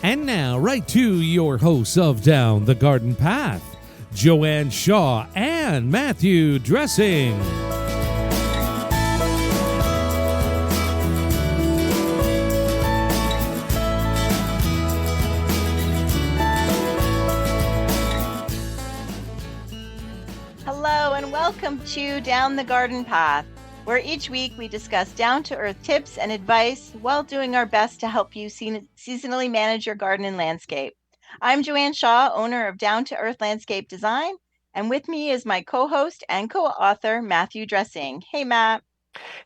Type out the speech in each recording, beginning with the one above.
And now, right to your hosts of Down the Garden Path, Joanne Shaw and Matthew Dressing. Hello and welcome to Down the Garden Path, where each week we discuss down-to-earth tips and advice while doing our best to help you seasonally manage your garden and landscape. I'm Joanne Shaw, owner of Down to Earth Landscape Design, and with me is my co-host and co-author, Matthew Dressing. Hey, Matt.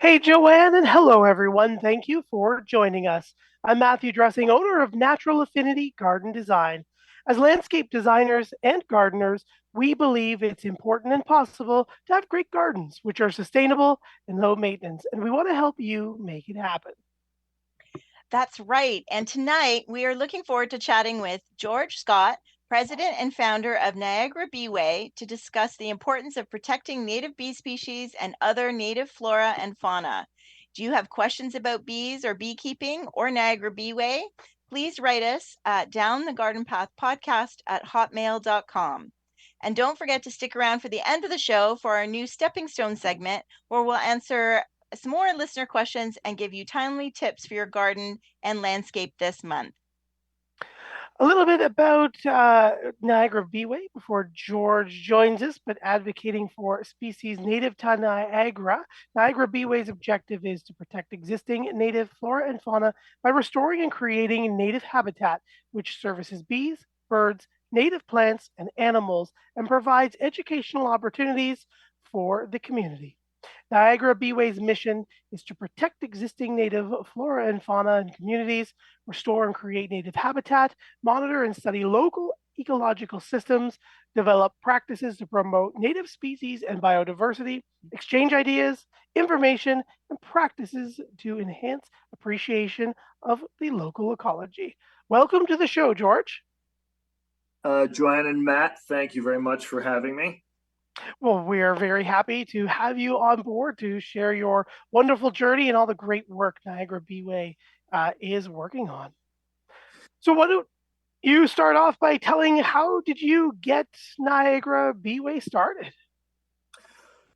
Hey, Joanne, and hello, everyone. Thank you for joining us. I'm Matthew Dressing, owner of Natural Affinity Garden Design. As landscape designers and gardeners, we believe it's important and possible to have great gardens, which are sustainable and low maintenance, and we want to help you make it happen. That's right. And tonight we are looking forward to chatting with George Scott, president and founder of Niagara Beeway, to discuss the importance of protecting native bee species and other native flora and fauna. Do you have questions about bees or beekeeping or Niagara Beeway? Please write us at downthegardenpathpodcast@hotmail.com. And don't forget to stick around for the end of the show for our new Stepping Stone segment, where we'll answer some more listener questions and give you timely tips for your garden and landscape this month. A little bit about Niagara Beeway before George joins us, but advocating for species native to Niagara. Niagara Beeway's objective is to protect existing native flora and fauna by restoring and creating native habitat, which services bees, birds, native plants, and animals, and provides educational opportunities for the community. Niagara Beeway's mission is to protect existing native flora and fauna in communities, restore and create native habitat, monitor and study local ecological systems, develop practices to promote native species and biodiversity, exchange ideas, information, and practices to enhance appreciation of the local ecology. Welcome to the show, George. Joanne and Matt, thank you very much for having me. Well, we're very happy to have you on board to share your wonderful journey and all the great work Niagara Beeway is working on. So why don't you start off by telling how did you get Niagara Beeway started?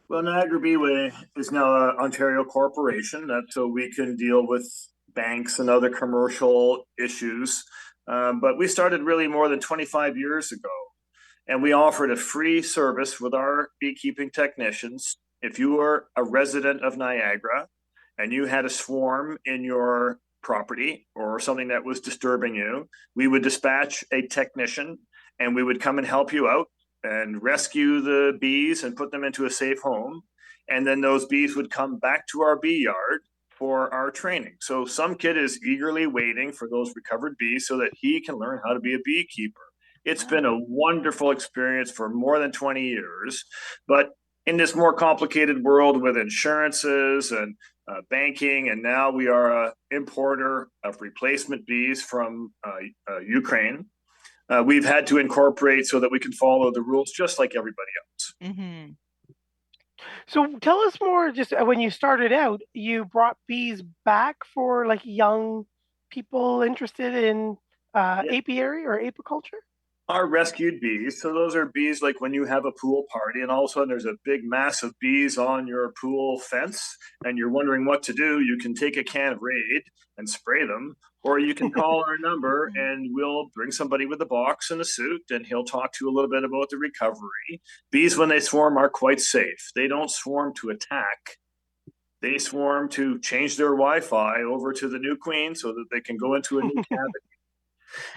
Well, Niagara Beeway is now an Ontario corporation, that's so we can deal with banks and other commercial issues. But we started really more than 25 years ago. And we offered a free service with our beekeeping technicians. If you were a resident of Niagara and you had a swarm in your property or something that was disturbing you, we would dispatch a technician and we would come and help you out and rescue the bees and put them into a safe home. And then those bees would come back to our bee yard for our training. So some kid is eagerly waiting for those recovered bees so that he can learn how to be a beekeeper. It's been a wonderful experience for more than 20 years, but in this more complicated world with insurances and banking, and now we are an importer of replacement bees from Ukraine, we've had to incorporate so that we can follow the rules just like everybody else. Mm-hmm. So tell us more, just when you started out, you brought bees back for like young people interested in apiary or apiculture? Are rescued bees. So those are bees like when you have a pool party and all of a sudden there's a big mass of bees on your pool fence and you're wondering what to do. You can take a can of Raid and spray them, or you can call our number and we'll bring somebody with a box and a suit and he'll talk to you a little bit about the recovery. Bees, when they swarm, are quite safe. They don't swarm to attack. They swarm to change their Wi-Fi over to the new queen so that they can go into a new cavity.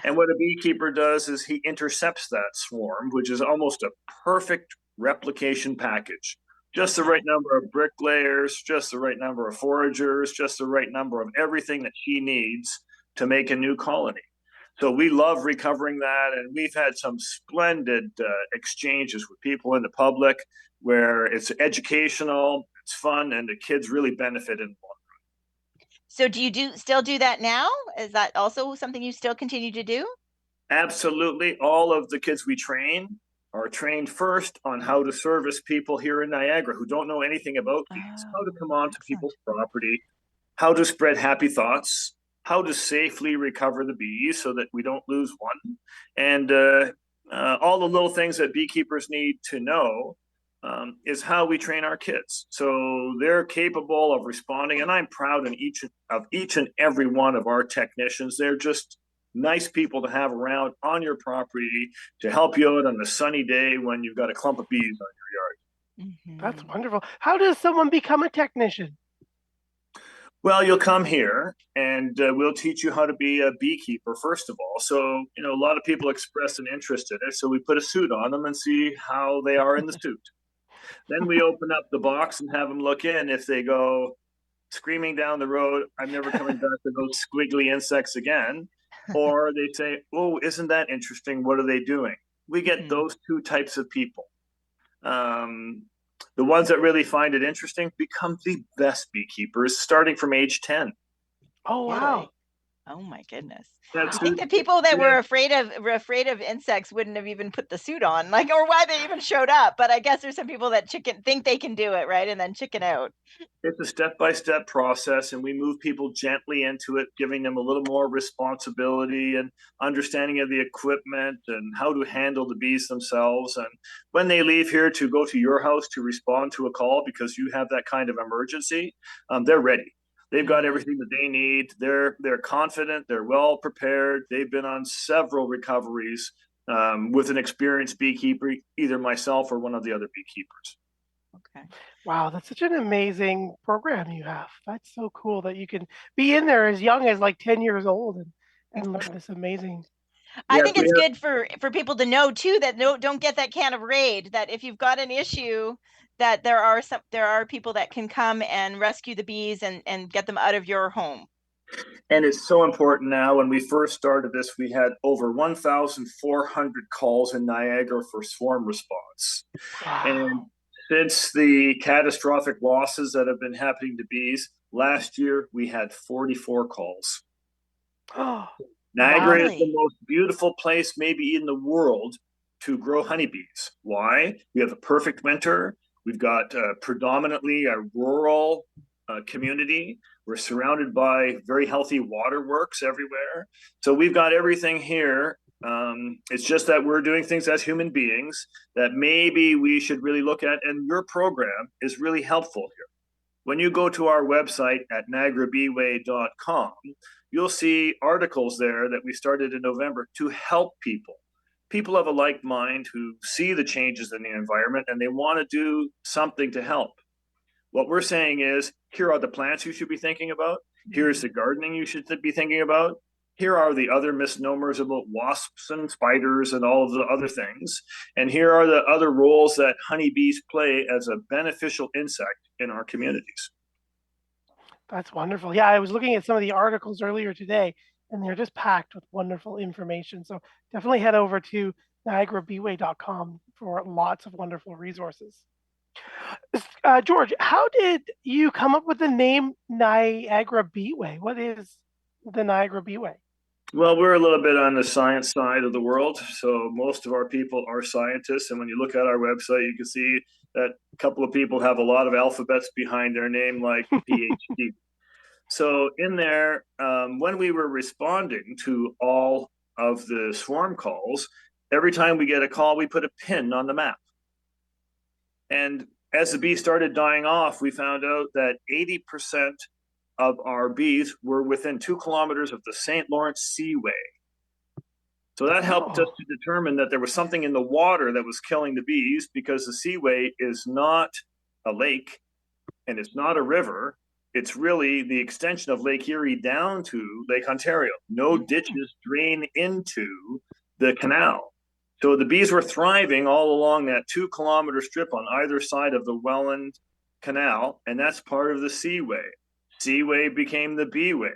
And what a beekeeper does is he intercepts that swarm, which is almost a perfect replication package. Just the right number of bricklayers, just the right number of foragers, just the right number of everything that he needs to make a new colony. So we love recovering that. And we've had some splendid exchanges with people in the public where it's educational, it's fun, and the kids really benefit in one. So do you still do that now? Is that also something you still continue to do? Absolutely. All of the kids we train are trained first on how to service people here in Niagara who don't know anything about bees, how to come onto people's property, how to spread happy thoughts, how to safely recover the bees so that we don't lose one, and all the little things that beekeepers need to know is how we train our kids. So they're capable of responding, and I'm proud in each and every one of our technicians. They're just nice people to have around on your property to help you out on a sunny day when you've got a clump of bees on your yard. That's wonderful. How does someone become a technician? Well, you'll come here and we'll teach you how to be a beekeeper, first of all. So, a lot of people express an interest in it. So we put a suit on them and see how they are in the suit. Then we open up the box and have them look in. If they go screaming down the road, I'm never coming back to those squiggly insects again. Or they say, oh, isn't that interesting? What are they doing? We get those two types of people. The ones that really find it interesting become the best beekeepers starting from age 10. Oh, wow. Oh my goodness. I think the people that were afraid of insects wouldn't have even put the suit on, or why they even showed up. But I guess there's some people that think they can do it, right? And then chicken out. It's a step-by-step process, and we move people gently into it, giving them a little more responsibility and understanding of the equipment and how to handle the bees themselves. And when they leave here to go to your house to respond to a call because you have that kind of emergency, they're ready. They've got everything that they need. They're confident. They're well prepared. They've been on several recoveries with an experienced beekeeper, either myself or one of the other beekeepers. Okay. Wow, that's such an amazing program you have. That's so cool that you can be in there as young as like 10 years old and learn this amazing. I think it's good for people to know too that don't get that can of Raid, that if you've got an issue, that there are people that can come and rescue the bees and get them out of your home. And it's so important now. When we first started this, we had over 1,400 calls in Niagara for swarm response. Wow. And since the catastrophic losses that have been happening to bees, last year we had 44 calls. Oh, Niagara is the most beautiful place maybe in the world to grow honeybees. Why? We have a perfect winter. We've got predominantly a rural community. We're surrounded by very healthy waterworks everywhere. So we've got everything here. It's just that we're doing things as human beings that maybe we should really look at. And your program is really helpful here. When you go to our website at niagarabeeway.com, you'll see articles there that we started in November to help people. People have a like mind who see the changes in the environment and they want to do something to help. What we're saying is, here are the plants you should be thinking about. Here's the gardening you should be thinking about. Here are the other misnomers about wasps and spiders and all of the other things. And here are the other roles that honeybees play as a beneficial insect in our communities. That's wonderful. Yeah, I was looking at some of the articles earlier today, and they're just packed with wonderful information. So definitely head over to niagarabeeway.com for lots of wonderful resources. George, how did you come up with the name Niagara Beeway? What is the Niagara Beeway? Well, we're a little bit on the science side of the world. So most of our people are scientists. And when you look at our website, you can see that a couple of people have a lot of alphabets behind their name, like PhD. So in there, when we were responding to all of the swarm calls, every time we get a call, we put a pin on the map. And as the bees started dying off, we found out that 80% of our bees were within 2 kilometers of the St. Lawrence Seaway. So that helped us to determine that there was something in the water that was killing the bees, because the Seaway is not a lake and it's not a river. It's really the extension of Lake Erie down to Lake Ontario. No ditches drain into the canal. So the bees were thriving all along that 2-kilometer strip on either side of the Welland Canal, and that's part of the Seaway. Seaway became the Beeway,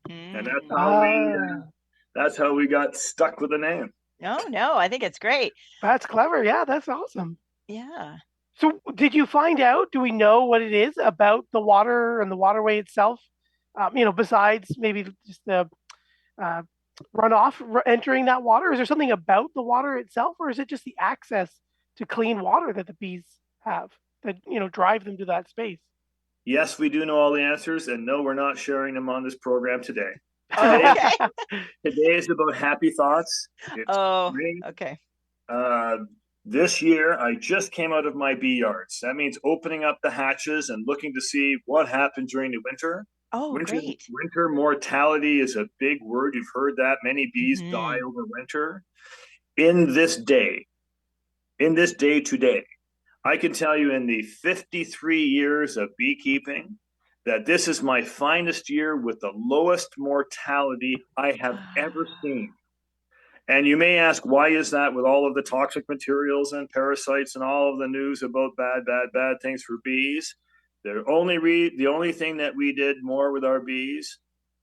and that's how we got stuck with the name. No, I think it's great. That's clever. Yeah, that's awesome. Yeah. So did you find out, do we know what it is about the water and the waterway itself? Besides maybe just the runoff entering that water? Is there something about the water itself, or is it just the access to clean water that the bees have that, drive them to that space? Yes, we do know all the answers, and no, we're not sharing them on this program today. Oh, okay. Today is about happy thoughts. It's Oh, spring. okay. This year, I just came out of my bee yards. That means opening up the hatches and looking to see what happened during the winter. Oh, great. Winter mortality is a big word. You've heard that. Many bees die Mhm. over winter. In this day today, I can tell you in the 53 years of beekeeping that this is my finest year with the lowest mortality I have ever seen. And you may ask, why is that with all of the toxic materials and parasites and all of the news about bad things for bees? The only thing that we did more with our bees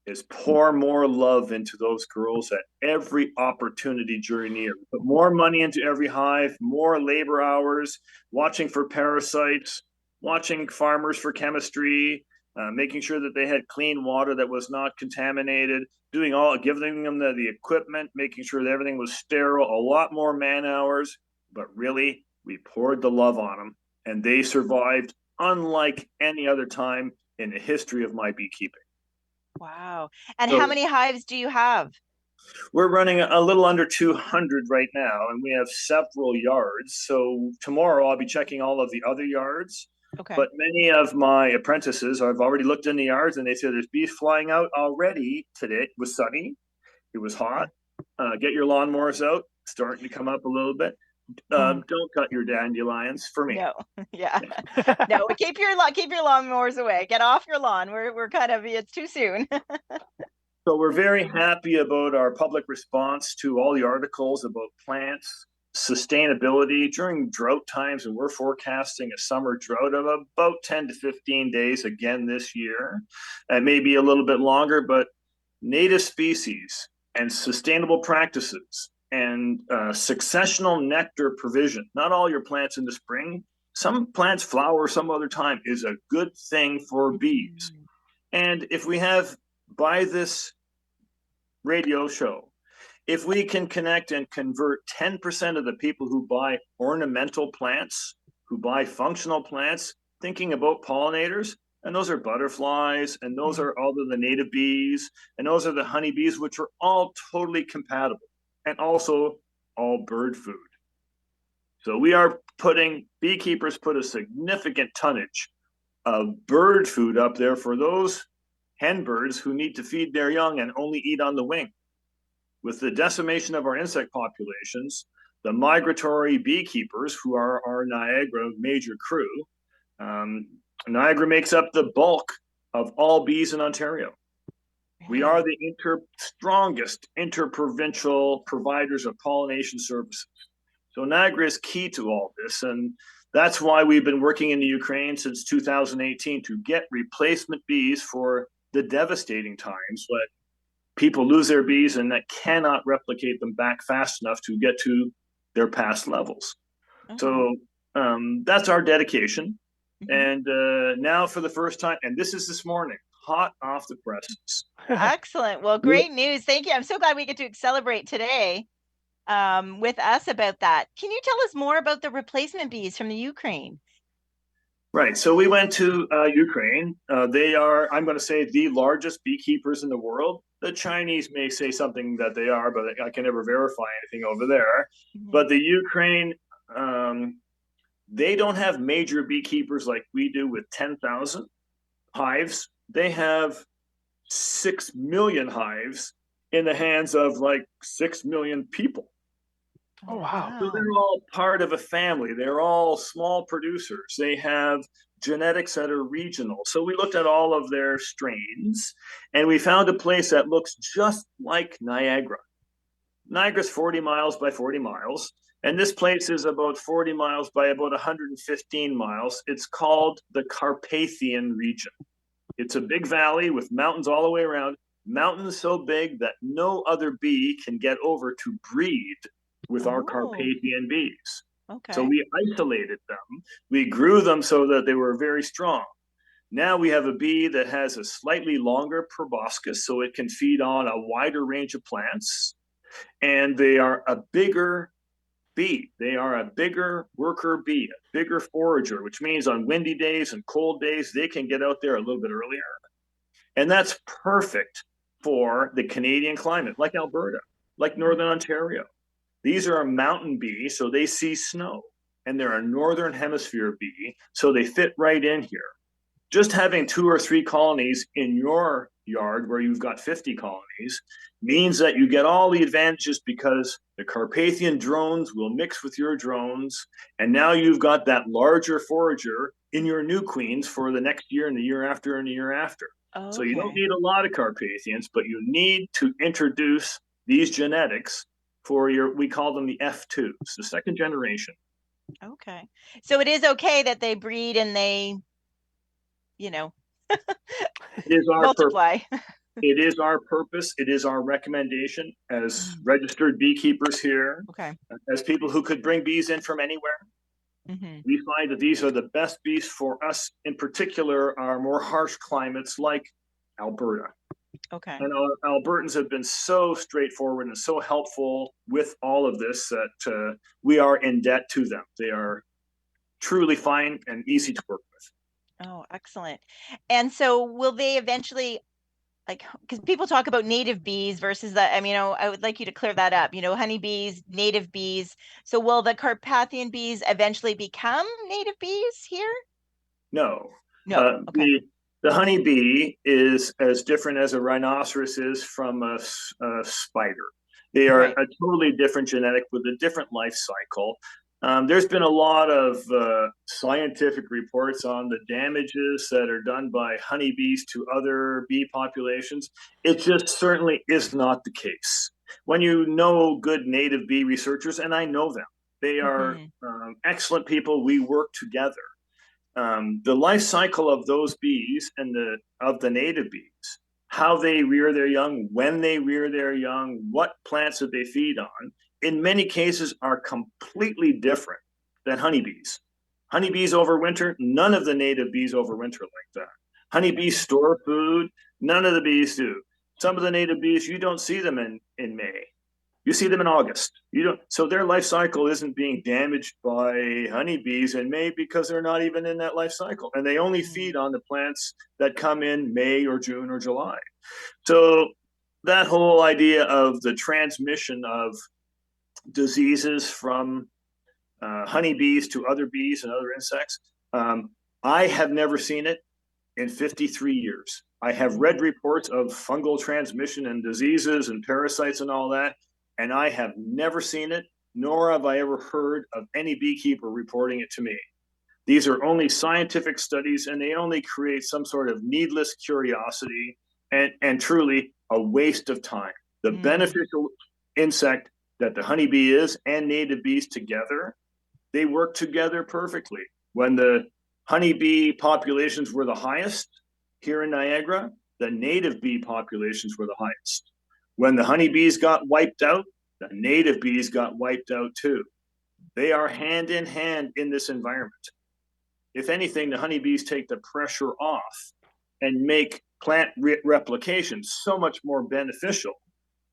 is pour more love into those girls at every opportunity during the year. Put more money into every hive, more labor hours, watching for parasites, watching farmers for chemistry, making sure that they had clean water that was not contaminated, giving them the equipment, making sure that everything was sterile, a lot more man hours, but really we poured the love on them and they survived unlike any other time in the history of my beekeeping. Wow. And So how many hives do you have? we're running a little under 200 right now, and we have several yards. So tomorrow I'll be checking all of the other yards. Okay. But many of my apprentices, I've already looked in the yards, and they said there's bees flying out already today. It was sunny. It was hot. Get your lawnmowers out, starting to come up a little bit. Don't cut your dandelions for me. No. Yeah. No, keep your lawnmowers away. Get off your lawn. We're kind of, it's too soon. So we're very happy about our public response to all the articles about plants, sustainability during drought times, and we're forecasting a summer drought of about 10 to 15 days again this year. It may be a little bit longer, but native species and sustainable practices and successional nectar provision, not all your plants in the spring, some plants flower some other time, is a good thing for bees. And if we have, by this radio show, if we can connect and convert 10% of the people who buy ornamental plants, who buy functional plants, thinking about pollinators, and those are butterflies, and those are all of the native bees, and those are the honeybees, which are all totally compatible, and also all bird food. So beekeepers put a significant tonnage of bird food up there for those hen birds who need to feed their young and only eat on the wing. With the decimation of our insect populations, the migratory beekeepers, who are our Niagara major crew, Niagara makes up the bulk of all bees in Ontario. We are the strongest interprovincial providers of pollination services. So Niagara is key to all this, and that's why we've been working in the Ukraine since 2018 to get replacement bees for the devastating times when people lose their bees and that cannot replicate them back fast enough to get to their past levels. So that's our dedication. And now for the first time, and this morning, hot off the presses. Excellent. Well, great news. Thank you. I'm so glad we get to celebrate today with us about that. Can you tell us more about the replacement bees from the Ukraine? Right. So we went to Ukraine. They are, I'm going to say, the largest beekeepers in the world. The Chinese may say something that they are, but I can never verify anything over there. But the Ukraine, they don't have major beekeepers like we do with 10,000 hives. They have 6 million hives in the hands of like 6 million people. Oh, wow. So they're all part of a family. They're all small producers. They have genetics that are regional. So we looked at all of their strains and we found a place that looks just like Niagara. Niagara's 40 miles by 40 miles. And this place is about 40 miles by about 115 miles. It's called the Carpathian Region. It's a big valley with mountains all the way around, mountains so big that no other bee can get over to breed with our Carpathian bees. So we isolated them. We grew them so that they were very strong. Now we have a bee that has a slightly longer proboscis, so it can feed on a wider range of plants. And they are a bigger bee. They are a bigger worker bee, a bigger forager, which means on windy days and cold days, they can get out there a little bit earlier. And that's perfect for the Canadian climate, like Alberta, like Northern Ontario. These are a mountain bee, so they see snow. And they're a Northern Hemisphere bee, so they fit right in here. Just having 2 or 3 colonies in your yard where you've got 50 colonies means that you get all the advantages because the Carpathian drones will mix with your drones. And now you've got that larger forager in your new queens for the next year and the year after and the year after. Oh, So you don't okay. need a lot of Carpathians, but you need to introduce these genetics for your, we call them the F2s, the second generation. Okay. So it is okay that they breed and they, you know, It is our multiply. It is our purpose. It is our recommendation as registered beekeepers here, Okay. as people who could bring bees in from anywhere. Mm-hmm. We find that these are the best bees for us, in particular, our more harsh climates like Alberta. Okay. And our Albertans have been so straightforward and so helpful with all of this that we are in debt to them. They are truly fine and easy to work with. Oh, excellent. And so will they eventually, like, because people talk about native bees versus the, I mean, I would like you to clear that up, honeybees, native bees. So will the Carpathian bees eventually become native bees here? No. No. Okay. The honeybee is as different as a rhinoceros is from a spider. They are Right. a totally different genetic with a different life cycle. There's been a lot of scientific reports on the damages that are done by honeybees to other bee populations. It just certainly is not the case. When you know good native bee researchers, and I know them, they are excellent people. We work together. The life cycle of those bees and of the native bees, how they rear their young, when they rear their young, what plants that they feed on, in many cases are completely different than honeybees. Honeybees overwinter, none of the native bees overwinter like that. Honeybees store food, none of the bees do. Some of the native bees, you don't see them in May. You see them in August. So their life cycle isn't being damaged by honeybees in May because they're not even in that life cycle. And they only feed on the plants that come in May or June or July. So that whole idea of the transmission of diseases from honeybees to other bees and other insects, I have never seen it in 53 years. I have read reports of fungal transmission and diseases and parasites and all that, and I have never seen it, nor have I ever heard of any beekeeper reporting it to me. These are only scientific studies, and they only create some sort of needless curiosity and truly a waste of time. The beneficial insect that the honeybee is and native bees together, they work together perfectly. When the honeybee populations were the highest here in Niagara, the native bee populations were the highest. When the honeybees got wiped out, the native bees got wiped out too. They are hand in hand in this environment. If anything, the honeybees take the pressure off and make plant replication so much more beneficial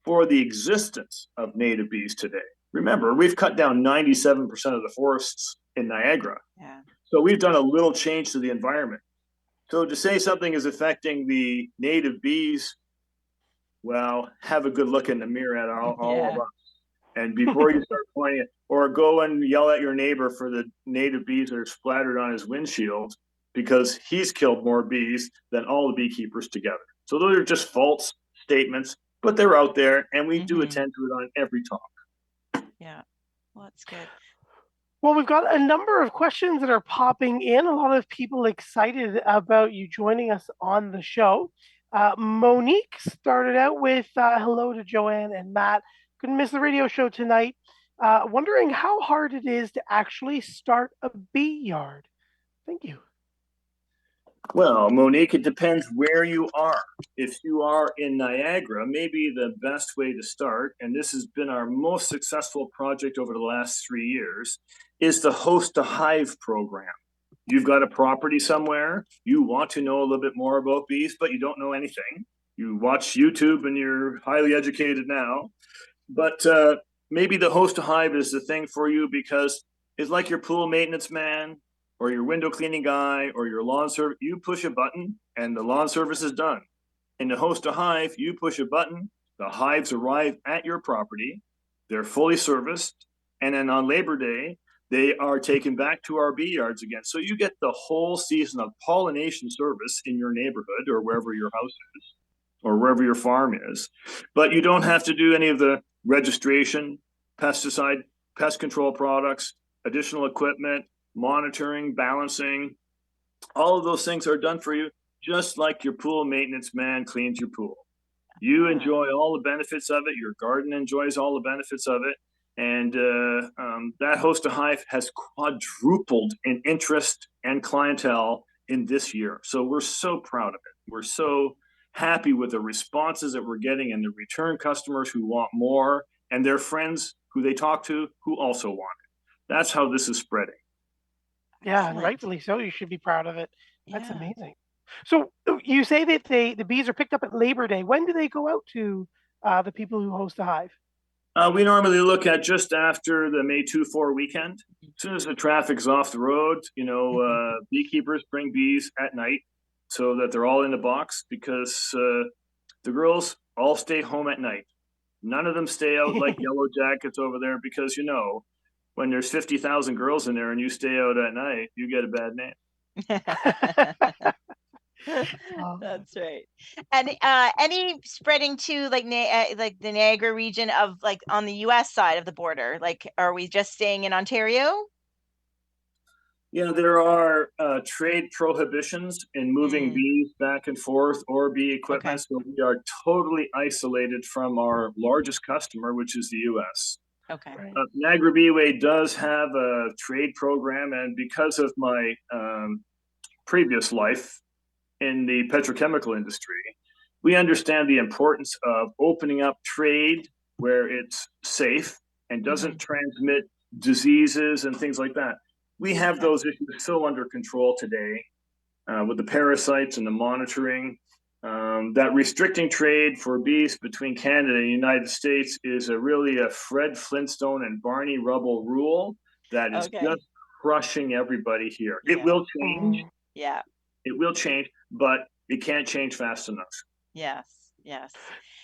for the existence of native bees today. Remember, we've cut down 97% of the forests in Niagara. Yeah. So we've done a little change to the environment. So to say something is affecting the native bees, well, have a good look in the mirror at all of us. And before you start pointing it, or go and yell at your neighbor for the native bees that are splattered on his windshield because he's killed more bees than all the beekeepers together. So those are just false statements, but they're out there, and we do attend to it on every talk. Yeah, well, that's good. Well, we've got a number of questions that are popping in. A lot of people excited about you joining us on the show. Monique started out with hello to Joanne and Matt. Couldn't miss the radio show tonight. Wondering how hard it is to actually start a bee yard. Thank you. Well, Monique, it depends where you are. If you are in Niagara, maybe the best way to start, and this has been our most successful project over the last 3 years, is the Host a Hive program. You've got a property somewhere, you want to know a little bit more about bees, but you don't know anything. You watch YouTube and you're highly educated now, but maybe the Host a Hive is the thing for you because it's like your pool maintenance man or your window cleaning guy or your lawn service. You push a button and the lawn service is done. And to host a hive, you push a button, the hives arrive at your property, they're fully serviced, and then on Labor Day, they are taken back to our bee yards again. So you get the whole season of pollination service in your neighborhood or wherever your house is or wherever your farm is. But you don't have to do any of the registration, pesticide, pest control products, additional equipment, monitoring, balancing. All of those things are done for you, just like your pool maintenance man cleans your pool. You enjoy all the benefits of it. Your garden enjoys all the benefits of it. And that host a hive has quadrupled in interest and clientele in this year. So we're so proud of it. We're so happy with the responses that we're getting and the return customers who want more and their friends who they talk to who also want it. That's how this is spreading. Yeah, and Excellent. rightfully so. You should be proud of it. That's Yeah. amazing. So you say that the bees are picked up at Labor Day. When do they go out to the people who host the hive? We normally look at just after the May 2-4 weekend. As soon as the traffic's off the road, beekeepers bring bees at night so that they're all in the box because the girls all stay home at night. None of them stay out like yellow jackets over there because, when there's 50,000 girls in there and you stay out at night, you get a bad name. That's right. And any spreading to like the Niagara region of like on the U.S. side of the border? Like, are we just staying in Ontario? Yeah, there are trade prohibitions in moving bees back and forth or bee equipment. Okay. So we are totally isolated from our largest customer, which is the U.S. Okay. Right. Niagara Beeway does have a trade program, and because of my previous life in the petrochemical industry, we understand the importance of opening up trade where it's safe and doesn't transmit diseases and things like that. We have those issues so under control today with the parasites and the monitoring. That restricting trade for bees between Canada and the United States is really a Fred Flintstone and Barney Rubble rule that is just crushing everybody here. Yeah. It will change. Yeah. It will change, but it can't change fast enough. Yes. Yes.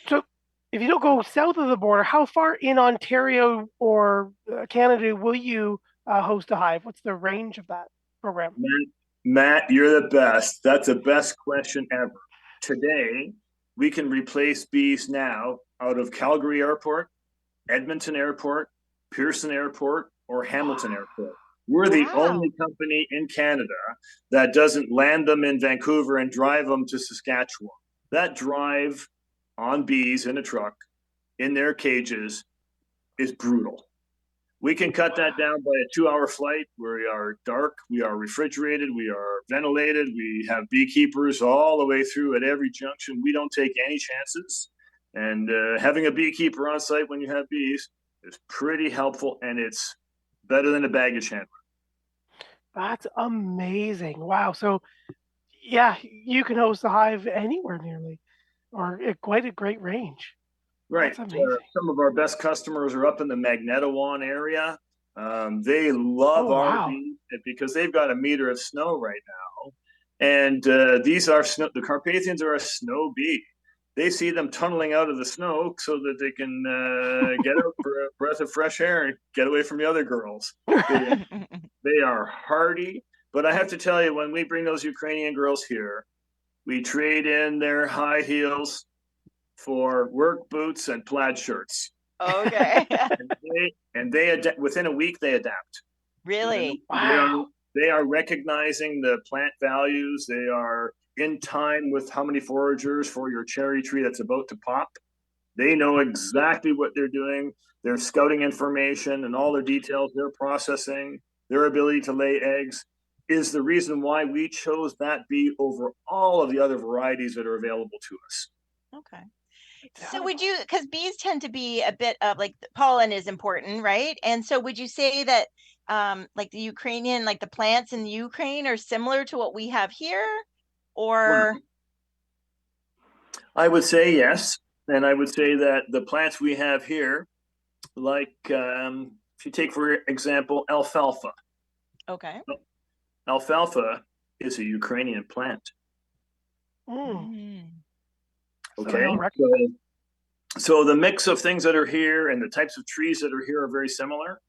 So if you don't go south of the border, how far in Ontario or Canada will you host a hive? What's the range of that program? Matt, you're the best. That's the best question ever. Today, we can replace bees now out of Calgary Airport, Edmonton Airport, Pearson Airport, or Hamilton Airport. We're the only company in Canada that doesn't land them in Vancouver and drive them to Saskatchewan. That drive on bees in a truck in their cages is brutal. We can cut that down by a 2-hour flight. We are dark, we are refrigerated, we are ventilated, we have beekeepers all the way through at every junction. We don't take any chances. And having a beekeeper on site when you have bees is pretty helpful, and it's better than a baggage handler. That's amazing. Wow. So, yeah, you can host a hive anywhere nearly, or at quite a great range. Right. That's amazing. Some of our best customers are up in the Magnetawan area. They love our bees because they've got a meter of snow right now. And these are snow. The Carpathians are a snow bee. They see them tunneling out of the snow so that they can get out for a breath of fresh air and get away from the other girls. They are hardy. But I have to tell you, when we bring those Ukrainian girls here, we trade in their high heels for work boots and plaid shirts. Okay. and they within a week they adapt. Really? Wow. They are recognizing the plant values. They are in time with how many foragers for your cherry tree that's about to pop. They know exactly what they're doing. They're scouting information and all their details. They're processing. Their ability to lay eggs is the reason why we chose that bee over all of the other varieties that are available to us. Okay. So would you, because bees tend to be a bit of like pollen is important, right? And so would you say that like the Ukrainian, like the plants in the Ukraine are similar to what we have here? Or? I would say yes. And I would say that the plants we have here, like if you take, for example, alfalfa. Okay. Alfalfa is a Ukrainian plant. Okay. So the mix of things that are here and the types of trees that are here are very similar.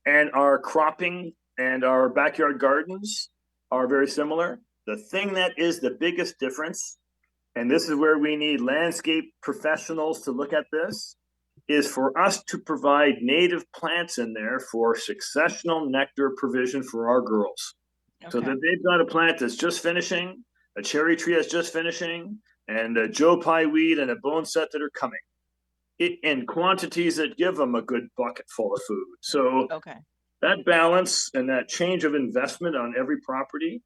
And our cropping and our backyard gardens are very similar. The thing that is the biggest difference, and this is where we need landscape professionals to look at this, is for us to provide native plants in there for successional nectar provision for our girls. Okay. So that they've got a plant that's just finishing, a cherry tree that's just finishing, and a Joe Pye weed and a bone set that are coming. In quantities that give them a good bucket full of food. So that balance and that change of investment on every property,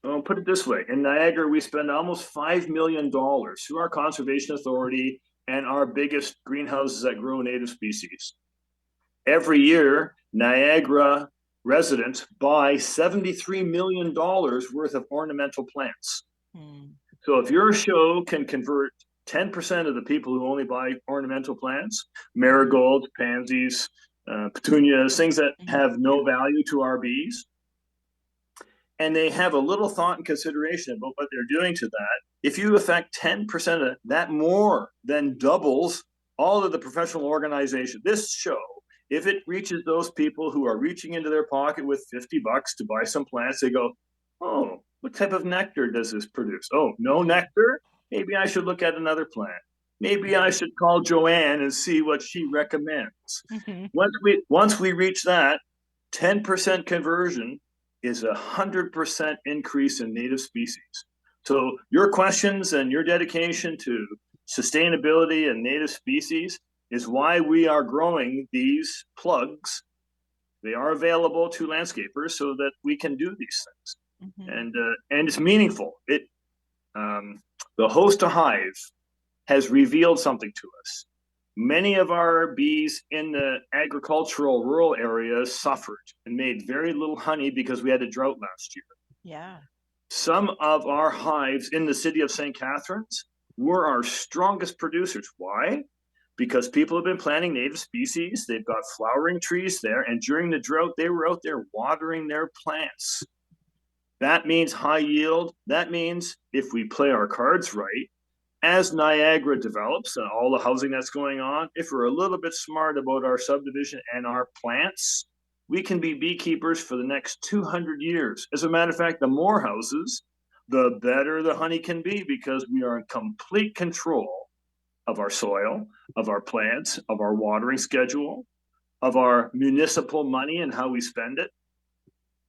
I'll put it this way. In Niagara, we spend almost $5 million through our conservation authority and our biggest greenhouses that grow native species. Every year, Niagara residents buy $73 million worth of ornamental plants. So if your show can convert 10% of the people who only buy ornamental plants, marigolds, pansies, petunias, things that have no value to our bees, and they have a little thought and consideration about what they're doing to that, if you affect 10% of that, more than doubles all of the professional organization. This show, if it reaches those people who are reaching into their pocket with $50 to buy some plants, they go, oh, what type of nectar does this produce? Oh, no nectar? Maybe I should look at another plant. Maybe I should call Joanne and see what she recommends. Once we reach that, 10% conversion is 100% increase in native species. So your questions and your dedication to sustainability and native species is why we are growing these plugs. They are available to landscapers so that we can do these things. And it's meaningful. The host to Hive has revealed something to us. Many of our bees in the agricultural rural areas suffered and made very little honey because we had a drought last year. Yeah. Some of our hives in the city of St. Catharines were our strongest producers. Why? Because people have been planting native species. They've got flowering trees there. And during the drought, they were out there watering their plants. That means high yield. That means if we play our cards right, as Niagara develops and all the housing that's going on, if we're a little bit smart about our subdivision and our plants, we can be beekeepers for the next 200 years. As a matter of fact, the more houses, the better the honey can be because we are in complete control of our soil, of our plants, of our watering schedule, of our municipal money and how we spend it.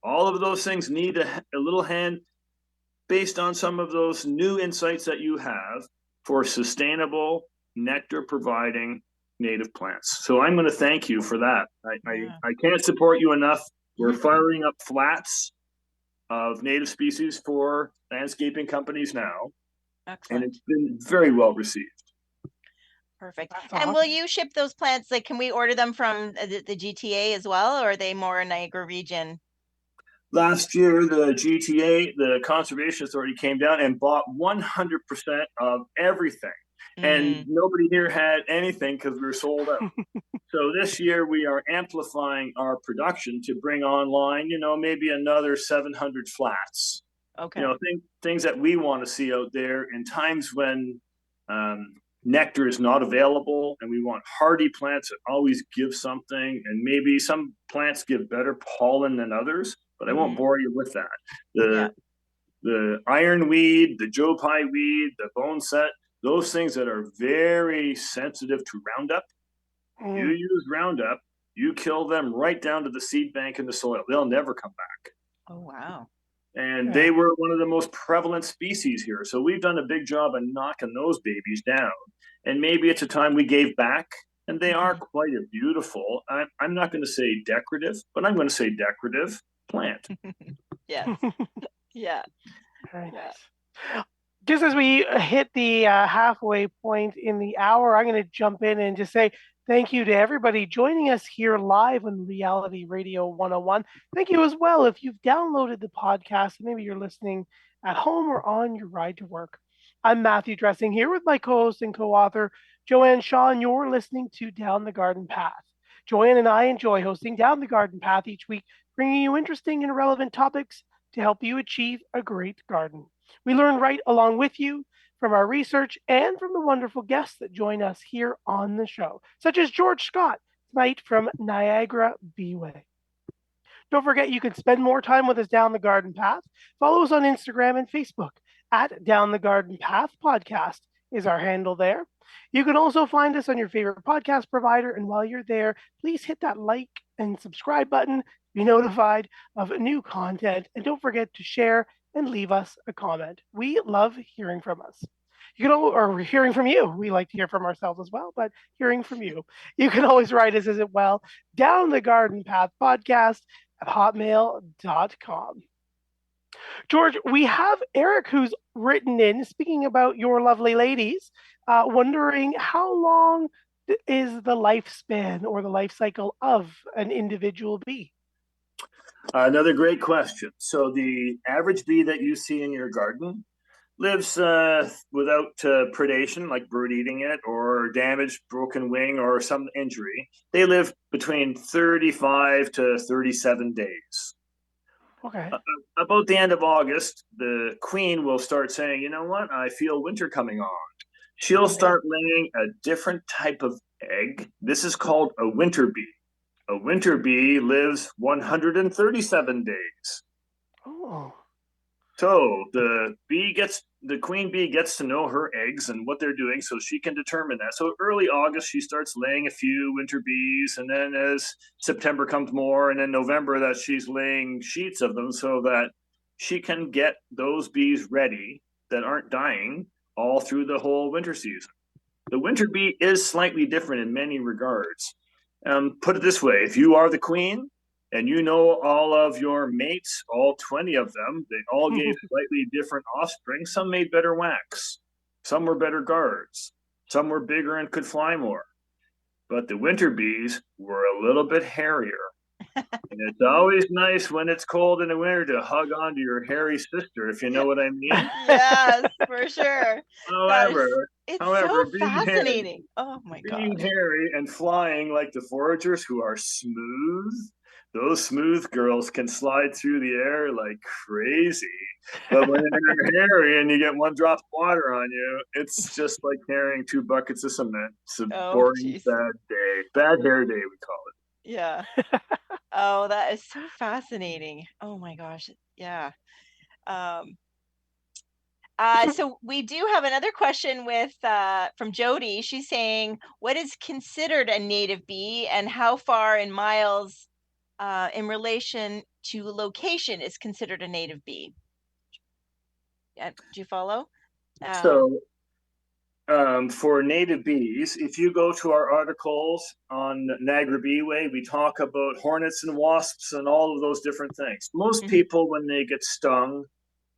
All of those things need a little hand based on some of those new insights that you have for sustainable nectar providing native plants. So I'm going to thank you for that. I can't support you enough. We're firing up flats of native species for landscaping companies now. Excellent. And it's been very well received. Perfect. And will you ship those plants? Like, can we order them from the GTA as well, or are they more Niagara Region? Last year, the GTA, the Conservation Authority, came down and bought 100% of everything. And nobody here had anything because we were sold out. So this year we are amplifying our production to bring online, maybe another 700 flats. Okay. Things that we want to see out there in times when nectar is not available, and we want hardy plants that always give something. And maybe some plants give better pollen than others, but I won't bore you with that. The ironweed, the Joe Pye weed, the bone set, those things that are very sensitive to Roundup, you use Roundup, you kill them right down to the seed bank in the soil. They'll never come back. Oh, wow. And they were one of the most prevalent species here. So we've done a big job of knocking those babies down. And maybe it's a time we gave back, and they are quite a beautiful, I'm not going to say decorative, but I'm going to say decorative plant. Yes. Yeah. Very nice. Just as we hit the halfway point in the hour, I'm going to jump in and just say thank you to everybody joining us here live on Reality Radio 101. Thank you as well if you've downloaded the podcast and maybe you're listening at home or on your ride to work. I'm Matthew Dressing here with my co-host and co-author, Joanne Shaw, and you're listening to Down the Garden Path. Joanne and I enjoy hosting Down the Garden Path each week, bringing you interesting and relevant topics to help you achieve a great garden. We learn right along with you. from our research, and from the wonderful guests that join us here on the show, such as George Scott, tonight from Niagara Beeway. Don't forget you can spend more time with us down the garden path. Follow us on Instagram and Facebook at Down the Garden Path Podcast is our handle there. You can also find us on your favorite podcast provider. And while you're there, please hit that like and subscribe button to be notified of new content. And don't forget to share and leave us a comment. We love hearing from us. You can or hearing from you. We like to hear from ourselves as well, but hearing from you. You can always write us as well, Down the Garden Path Podcast at hotmail.com. George, we have Eric who's written in, speaking about your lovely ladies, wondering how long is the lifespan or the life cycle of an individual bee? Another great question. So the average bee that you see in your garden lives without predation, like bird eating it, or damaged, broken wing, or some injury. They live between 35 to 37 days. Okay. About the end of August, the queen will start saying, you know what, I feel winter coming on. She'll start laying a different type of egg. This is called a winter bee. A winter bee lives 137 days. Oh. So the queen bee gets to know her eggs and what they're doing, so she can determine that. So early August, she starts laying a few winter bees, and then as September comes more, and then November, that she's laying sheets of them so that she can get those bees ready that aren't dying all through the whole winter season. The winter bee is slightly different in many regards. Put it this way, if you are the queen, and you know all of your mates, all 20 of them, they all gave slightly different offspring. Some made better wax. Some were better guards. Some were bigger and could fly more. But the winter bees were a little bit hairier. And it's always nice when it's cold in the winter to hug onto your hairy sister, if you know what I mean. Yes, for sure. However, it's so fascinating. Hairy, oh my god. Being hairy and flying like the foragers who are smooth, those smooth girls can slide through the air like crazy. But when you're hairy and you get one drop of water on you, it's just like carrying 2 buckets of cement. It's a boring, bad day. Bad hair day, we call it. Yeah. Oh, that is so fascinating. Oh my gosh. Yeah. So we do have another question with from Jody. She's saying, what is considered a native bee and how far in miles in relation to location is considered a native bee? Yeah, do you follow? For native bees, if you go to our articles on Niagara Beeway, we talk about hornets and wasps and all of those different things. Most people, when they get stung,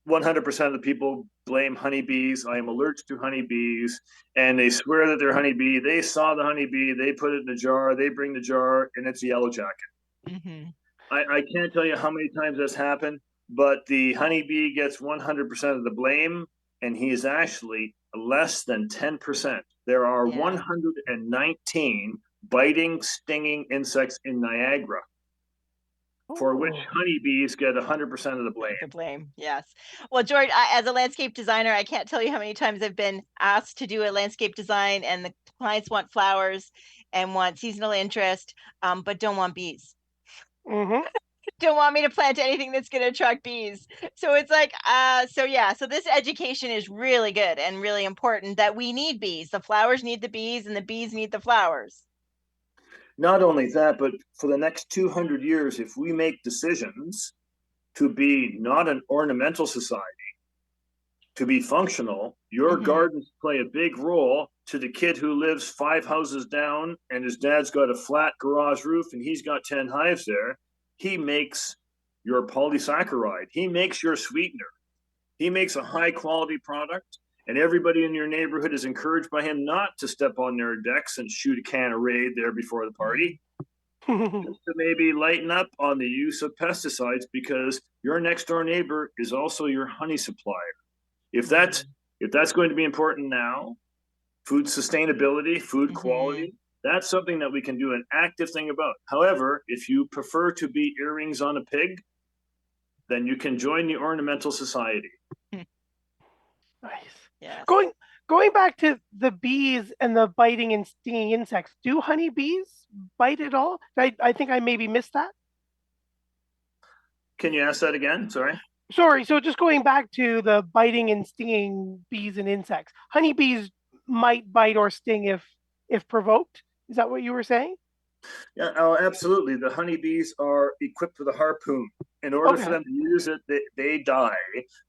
100% of the people blame honeybees. I am allergic to honeybees, and they swear that they're honeybee. They saw the honeybee, they put it in a jar, they bring the jar, and it's a yellow jacket. I can't tell you how many times that's happened, but the honeybee gets 100% of the blame, and he is actually less than 10%. There are 119 biting, stinging insects in Niagara, for which honeybees get 100% of the blame. The blame, yes. Well, George, as a landscape designer, I can't tell you how many times I've been asked to do a landscape design, and the clients want flowers and want seasonal interest, but don't want bees. Don't want me to plant anything that's going to attract bees. So it's like, so this education is really good and really important, that we need bees. The flowers need the bees and the bees need the flowers. Not only that, but for the next 200 years, if we make decisions to be not an ornamental society, to be functional, your gardens play a big role to the kid who lives 5 houses down and his dad's got a flat garage roof and he's got 10 hives there. He makes your polysaccharide. He makes your sweetener. He makes a high quality product, and everybody in your neighborhood is encouraged by him not to step on their decks and shoot a can of Raid there before the party. Just to maybe lighten up on the use of pesticides, because your next door neighbor is also your honey supplier. If that's going to be important now, food sustainability, food quality, that's something that we can do an active thing about. However, if you prefer to be earrings on a pig, then you can join the Ornamental Society. Nice. Yes. Going back to the bees and the biting and stinging insects, do honeybees bite at all? I think I maybe missed that. Can you ask that again? Sorry. Sorry, so just going back to the biting and stinging bees and insects. Honeybees might bite or sting if provoked. Is that what you were saying? Yeah, oh, absolutely. The honeybees are equipped with a harpoon. In order for Okay. them to use it, they die,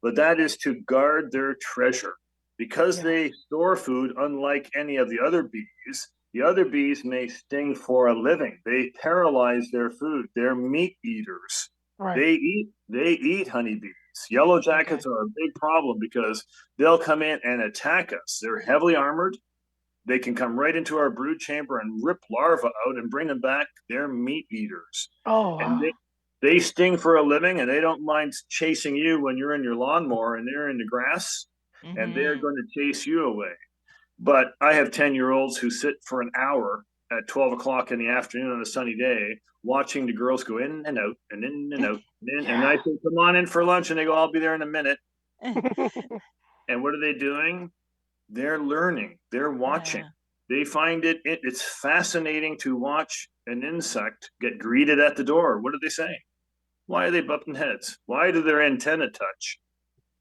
but that is to guard their treasure. Because Yeah. they store food, unlike any of the other bees may sting for a living. They paralyze their food. They're meat eaters. Right. They eat honeybees. Yellow jackets are a big problem because they'll come in and attack us. They're heavily armored. They can come right into our brood chamber and rip larvae out and bring them back. They're meat eaters. Oh, And wow. they sting for a living, and they don't mind chasing you when you're in your lawnmower and they're in the grass, and they're going to chase you away. But I have 10-year-olds who sit for an hour at 12 o'clock in the afternoon on a sunny day watching the girls go in and out and in and out. And I say, come on in for lunch, and they go, I'll be there in a minute. And what are they doing? They're learning. They're watching. They find it's fascinating to watch an insect get greeted at the door. What are they saying? Why are they bumping heads? Why do their antennae touch?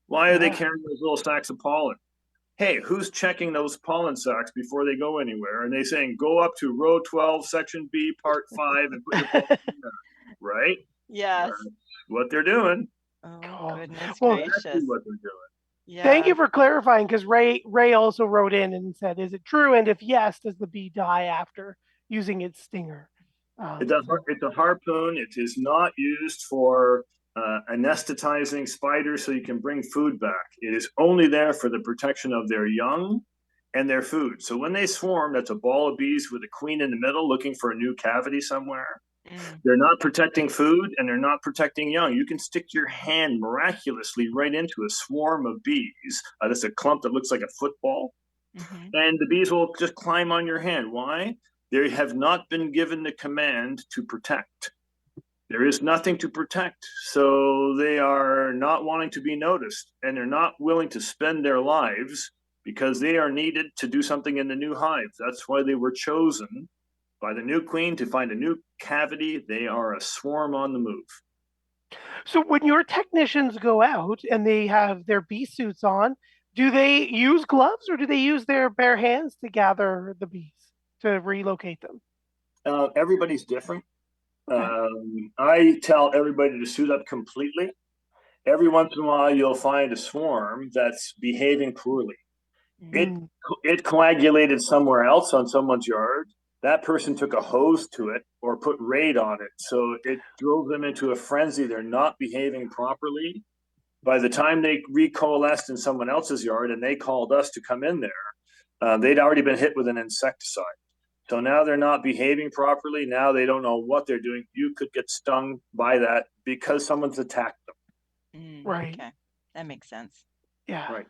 Why are they carrying those little sacks of pollen? Hey, who's checking those pollen sacks before they go anywhere? And they saying, go up to row 12, section B, part 5, and put your pollen in there. Right? Yes. That's what they're doing. Oh, goodness Well, gracious. That's what they're doing. Yeah. Thank you for clarifying, because Ray also wrote in and said, is it true? And if yes, does the bee die after using its stinger? It's a harpoon. It is not used for anesthetizing spiders so you can bring food back. It is only there for the protection of their young and their food. So when they swarm, that's a ball of bees with a queen in the middle looking for a new cavity somewhere. They're not protecting food, and they're not protecting young. You can stick your hand miraculously right into a swarm of bees. That's a clump that looks like a football. And the bees will just climb on your hand. Why? They have not been given the command to protect. There is nothing to protect. So they are not wanting to be noticed, and they're not willing to spend their lives because they are needed to do something in the new hive. That's why they were chosen by the new queen to find a new cavity. They are a swarm on the move. So when your technicians go out and they have their bee suits on, do they use gloves or do they use their bare hands to gather the bees to relocate them? Everybody's different. I tell everybody to suit up completely. Every once in a while, you'll find a swarm that's behaving poorly. It coagulated somewhere else on someone's yard. That person took a hose to it or put Raid on it. So it drove them into a frenzy. They're not behaving properly. By the time they recoalesced in someone else's yard and they called us to come in there, they'd already been hit with an insecticide. So now they're not behaving properly. Now they don't know what they're doing. You could get stung by that because someone's attacked them. Right. Okay. That makes sense. Yeah. Right.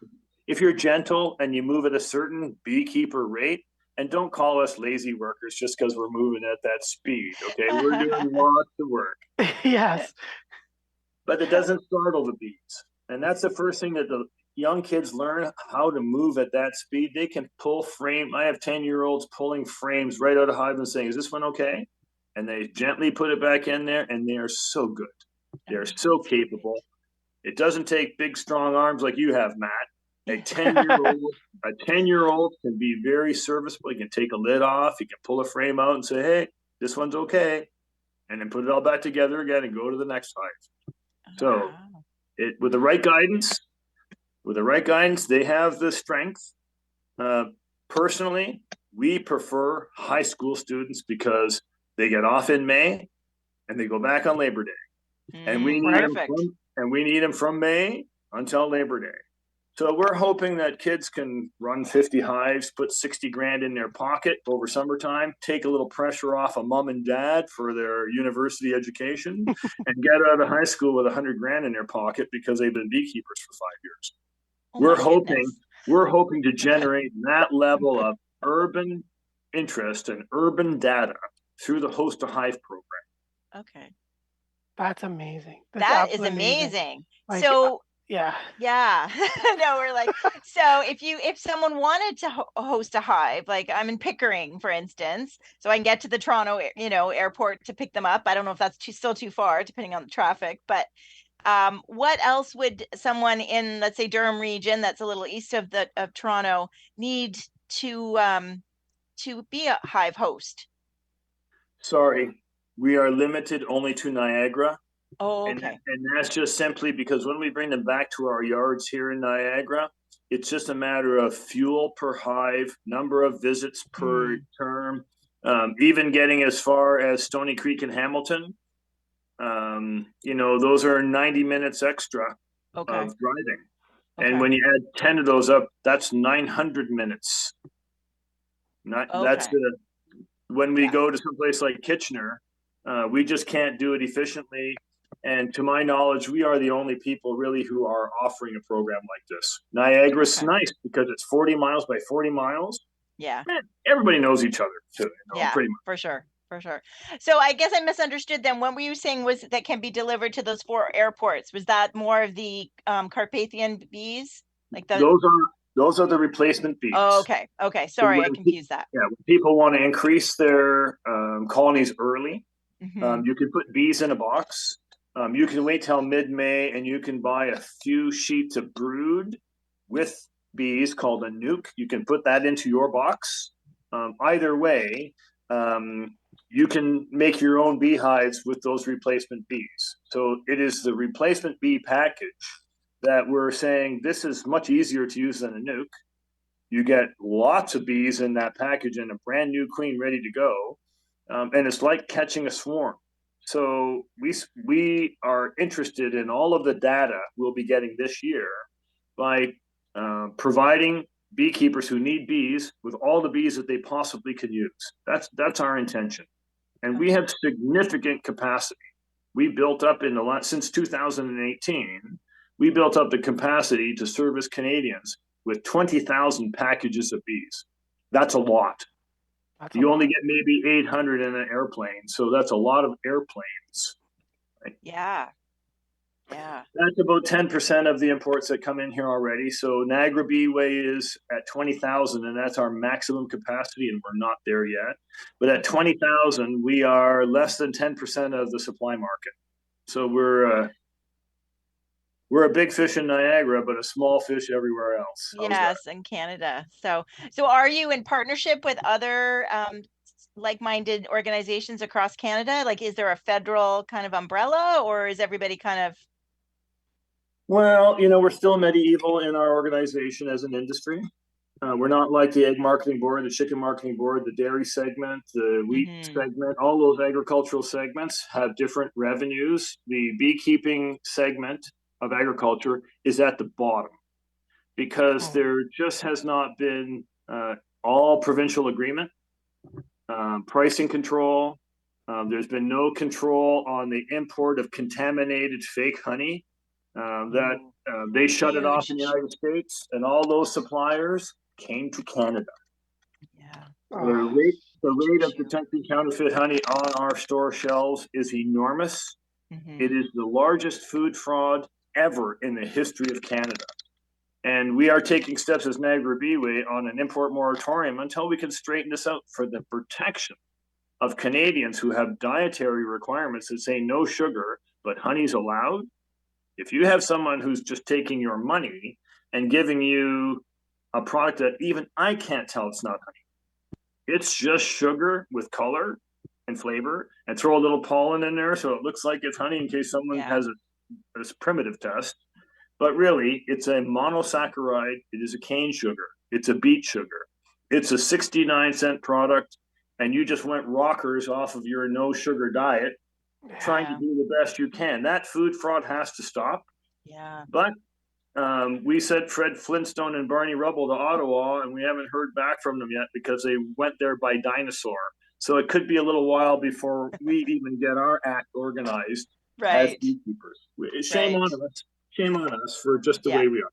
If you're gentle and you move at a certain beekeeper rate, and don't call us lazy workers just because we're moving at that speed, okay? We're doing lots of work. Yes. But it doesn't startle the bees. And that's the first thing that the young kids learn, how to move at that speed. They can pull frame. I have 10-year-olds pulling frames right out of hive and saying, is this one okay? And they gently put it back in there, and they are so good. They're so capable. It doesn't take big, strong arms like you have, Matt. A 10-year-old can be very serviceable. He can take a lid off. He can pull a frame out and say, hey, this one's okay. And then put it all back together again and go to the next hive. So with the right guidance, they have the strength. Personally, we prefer high school students because they get off in May and they go back on Labor Day. And we need them from May until Labor Day. So we're hoping that kids can run 50 hives, put 60 grand in their pocket over summertime, take a little pressure off of mom and dad for their university education, and get out of high school with 100 grand in their pocket because they've been beekeepers for 5 years. We're hoping to generate that level of urban interest and urban data through the Host a Hive program. Okay. That's amazing. That is amazing. So Yeah. Yeah. No, we're like, so if someone wanted to host a hive, like I'm in Pickering, for instance, so I can get to the Toronto, airport to pick them up. I don't know if that's still too far, depending on the traffic, but what else would someone in, let's say, Durham region, that's a little east of Toronto, need to be a hive host? Sorry, we are limited only to Niagara. Oh, And, okay. and that's just simply because when we bring them back to our yards here in Niagara, it's just a matter of fuel per hive, number of visits per term, even getting as far as Stony Creek and Hamilton. Those are 90 minutes extra Okay. of driving. Okay. And when you add 10 of those up, that's 900 minutes. That's when we go to someplace like Kitchener, we just can't do it efficiently. And to my knowledge, we are the only people really who are offering a program like this. Niagara's nice because it's 40 miles by 40 miles. Yeah. Man, everybody knows each other too. Yeah, pretty much. for sure. For sure. So I guess I misunderstood then. What were you saying was that can be delivered to those 4 airports? Was that more of the Carpathian bees? Like those are the replacement bees. Oh, okay. Okay. Sorry, I confused that. Yeah, when people want to increase their colonies early, you can put bees in a box. You can wait till mid-May and you can buy a few sheets of brood with bees called a nuke. You can put that into your box. Either way, you can make your own beehives with those replacement bees. So it is the replacement bee package that we're saying this is much easier to use than a nuke. You get lots of bees in that package and a brand new queen ready to go. And it's like catching a swarm. So we are interested in all of the data we'll be getting this year by providing beekeepers who need bees with all the bees that they possibly could use. That's our intention. And we have significant capacity. We built up since 2018, we built up the capacity to service Canadians with 20,000 packages of bees. That's a lot. You only get maybe 800 in an airplane. So that's a lot of airplanes. Right? Yeah. Yeah. That's about 10% of the imports that come in here already. So Niagara Beeway is at 20,000 and that's our maximum capacity and we're not there yet. But at 20,000, we are less than 10% of the supply market. So we're a big fish in Niagara, but a small fish everywhere else. Yes, in Canada. So are you in partnership with other like-minded organizations across Canada? Like, is there a federal kind of umbrella, or is everybody kind of? Well, we're still medieval in our organization as an industry. We're not like the egg marketing board, the chicken marketing board, the dairy segment, the wheat segment. All those agricultural segments have different revenues. The beekeeping segment of agriculture is at the bottom because there just has not been all provincial agreement, pricing control. There's been no control on the import of contaminated fake honey that they shut it off in the United States, and all those suppliers came to Canada. Yeah. The rate of detecting counterfeit honey on our store shelves is enormous. It is the largest food fraud ever in the history of Canada. And we are taking steps as Niagara Beeway on an import moratorium until we can straighten this out for the protection of Canadians who have dietary requirements that say no sugar, but honey's allowed. If you have someone who's just taking your money and giving you a product that even I can't tell it's not honey, it's just sugar with color and flavor, and throw a little pollen in there so it looks like it's honey in case someone has a primitive test. But really, it's a monosaccharide. It is a cane sugar. It's a beet sugar. It's a 69-cent product, and you just went rockers off of your no sugar diet, trying to do the best you can. That food fraud has to stop. Yeah. But we sent Fred Flintstone and Barney Rubble to Ottawa, and we haven't heard back from them yet because they went there by dinosaur. So it could be a little while before we even get our act organized as beekeepers. Shame on us. Shame on us for just the way we are.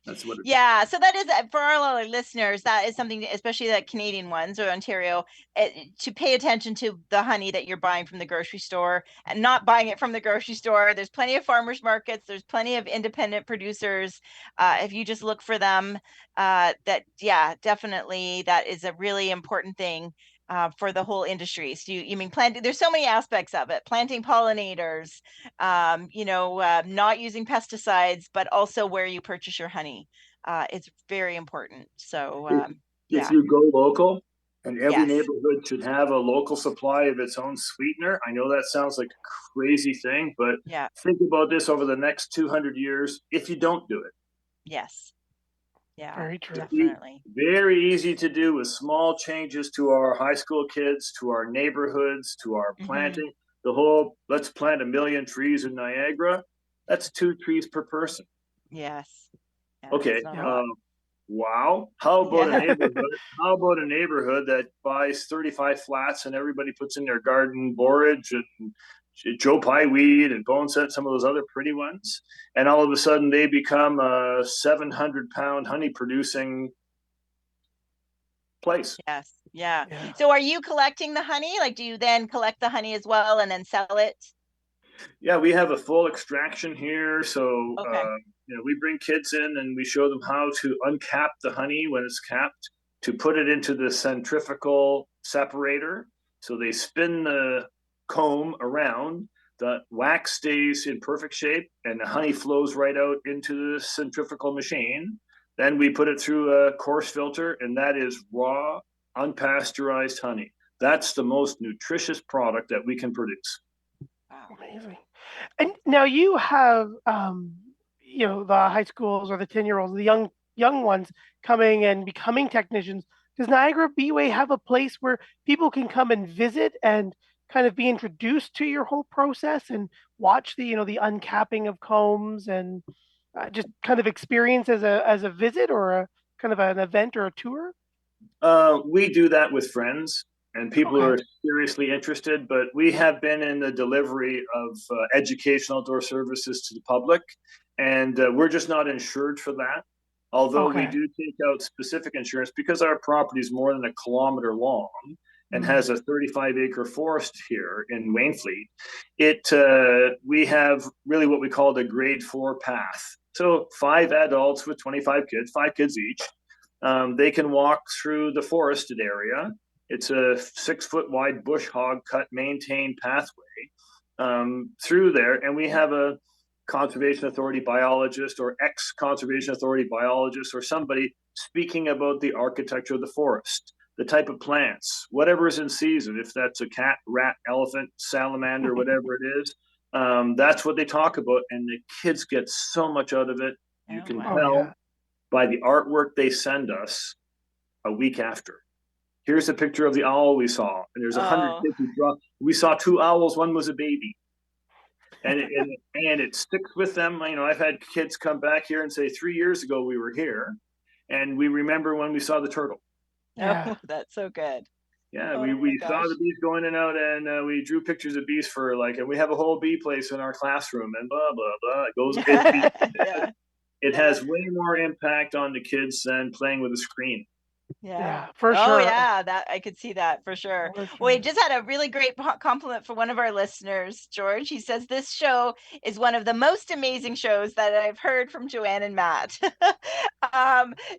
That's what it is. Yeah, so that is for all our listeners. That is something, especially the Canadian ones or Ontario, to pay attention to the honey that you're buying from the grocery store and not buying it from the grocery store. There's plenty of farmers markets. There's plenty of independent producers. If you just look for them, definitely that is a really important thing. For the whole industry. So you mean planting, there's so many aspects of it, planting pollinators, not using pesticides, but also where you purchase your honey. It's very important. So if you go local, and every Yes. neighborhood should have a local supply of its own sweetener. I know that sounds like a crazy thing, but think about this over the next 200 years if you don't do it. Yes. Yeah, very true. Definitely. Very easy to do with small changes to our high school kids, to our neighborhoods, to our planting. The whole, let's plant 1 million trees in Niagara. That's 2 trees per person. Yes. Okay. Wow. How about a neighborhood? How about a neighborhood that buys 35 flats and everybody puts in their garden borage and Joe Pye weed and boneset, some of those other pretty ones, and all of a sudden they become a 700-pound honey producing place. Yes. Yeah. So are you collecting the honey? Like, do you then collect the honey as well and then sell it? Yeah, we have a full extraction here. So, we bring kids in and we show them how to uncap the honey when it's capped, to put it into the centrifugal separator. So they spin the comb around, the wax stays in perfect shape, and the honey flows right out into the centrifugal machine. Then we put it through a coarse filter, and that is raw, unpasteurized honey. That's the most nutritious product that we can produce. Wow, amazing. And now you have, the high schools or the 10-year-olds, the young ones coming and becoming technicians. Does Niagara Beeway have a place where people can come and visit and kind of be introduced to your whole process and watch the uncapping of combs and just kind of experience as a visit or a kind of an event or a tour? We do that with friends and people who are seriously interested, but we have been in the delivery of educational outdoor services to the public, and we're just not insured for that. Although we do take out specific insurance because our property is more than 1 kilometer long and has a 35-acre forest here in Wainfleet. We have really what we call the grade 4 path. So 5 adults with 25 kids, 5 kids each. They can walk through the forested area. It's a 6-foot wide bush hog cut maintained pathway through there. And we have a Conservation Authority biologist or ex-Conservation Authority biologist or somebody speaking about the architecture of the forest, the type of plants, whatever is in season, if that's a cat, rat, elephant, salamander, whatever it is. That's what they talk about. And the kids get so much out of it. You can tell by the artwork they send us a week after. Here's a picture of the owl we saw. And there's 100 kids who draw. We saw 2 owls. One was a baby. And it sticks with them. I've had kids come back here and say, 3 years ago we were here, and we remember when we saw the turtle. Yeah. Oh, that's so good. Yeah, we saw the bees go in and out, and we drew pictures of bees for and we have a whole bee place in our classroom, and blah blah blah. It has way more impact on the kids than playing with a screen. Yeah, for sure. Oh yeah, that I could see that for sure. Well, we just had a really great compliment for one of our listeners, George. He says this show is one of the most amazing shows that I've heard from Joanne and Matt.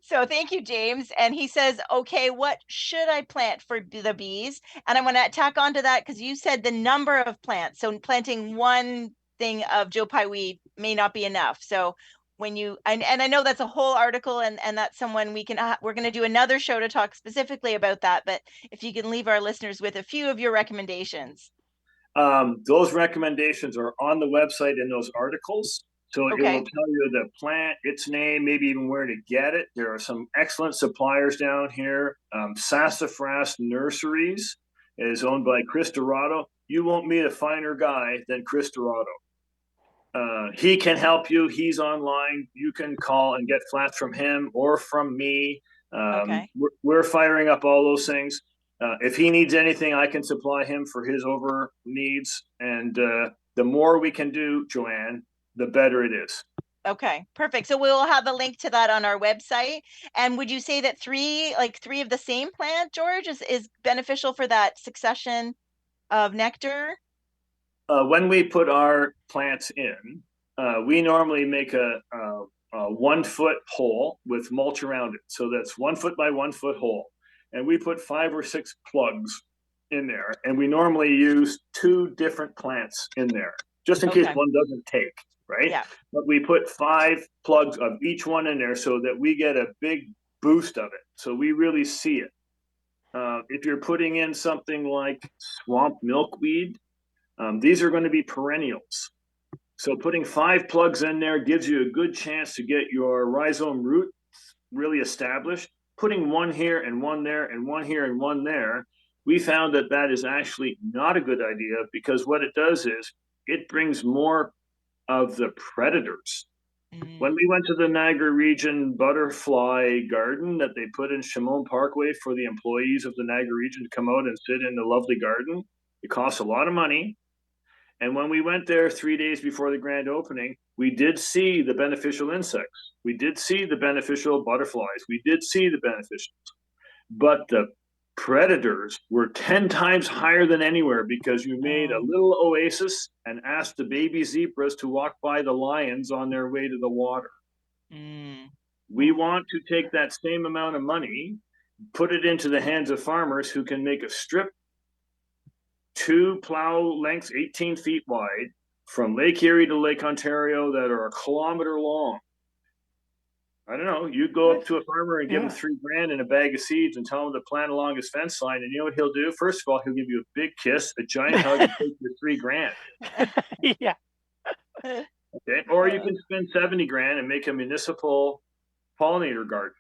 So thank you, James. And he says, okay, what should I plant for the bees? And I want to tack onto that because you said the number of plants. So planting one thing of Joe Pye weed may not be enough. So when you and I know that's a whole article and that's someone we're going to do another show to talk specifically about that, but if you can leave our listeners with a few of your recommendations. Those recommendations are on the website in those articles, so it will tell you the plant, its name, maybe even where to get it. There are some excellent suppliers down here. Sassafras Nurseries is owned by Chris Dorado. You won't meet a finer guy than Chris Dorado. He can help you. He's online. You can call and get flats from him or from me. We're firing up all those things. If he needs anything, I can supply him for his over needs. And the more we can do, Joanne, the better it is. Okay, perfect. So we'll have a link to that on our website. And would you say that three of the same plant, George, is beneficial for that succession of nectar? When we put our plants in, we normally make a 1 foot hole with mulch around it. So that's 1 foot by 1 foot hole. And we put 5 or 6 plugs in there. And we normally use 2 different plants in there, just in case one doesn't take, right? Yeah. But we put 5 plugs of each one in there so that we get a big boost of it. So we really see it. If you're putting in something like swamp milkweed, these are going to be perennials. So putting 5 plugs in there gives you a good chance to get your rhizome roots really established. Putting 1 here and 1 there and 1 here and 1 there, we found that that is actually not a good idea, because what it does is it brings more of the predators. When we went to the Niagara Region butterfly garden that they put in Chemung Parkway for the employees of the Niagara Region to come out and sit in the lovely garden, it costs a lot of money. And when we went there 3 days before the grand opening, we did see the beneficial insects. We did see the beneficial butterflies. We did see the beneficials. But the predators were 10 times higher than anywhere, because you made a little oasis and asked the baby zebras to walk by the lions on their way to the water. We want to take that same amount of money, put it into the hands of farmers who can make a strip 2 plow lengths 18 feet wide from Lake Erie to Lake Ontario that are 1 kilometer long. I don't know, you go up to a farmer and give him $3,000 in a bag of seeds and tell him to plant along his fence line, and you know what he'll do? First of all, he'll give you a big kiss, a giant hug, and take your $3,000. Yeah. Okay. Or you can spend $70,000 and make a municipal pollinator garden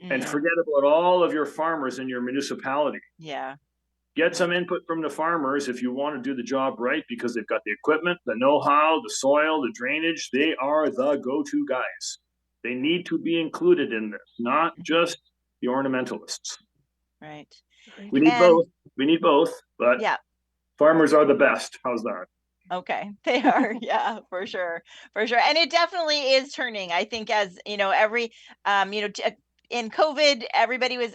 and forget about all of your farmers in your municipality. Yeah. Get some input from the farmers if you want to do the job right, because they've got the equipment, the know-how, the soil, the drainage. They are the go-to guys. They need to be included in this, not just the ornamentalists. Right. We need both. We need both, but farmers are the best. How's that? Okay, they are, yeah, for sure, and it definitely is turning. I think, as you know, every in COVID, everybody was,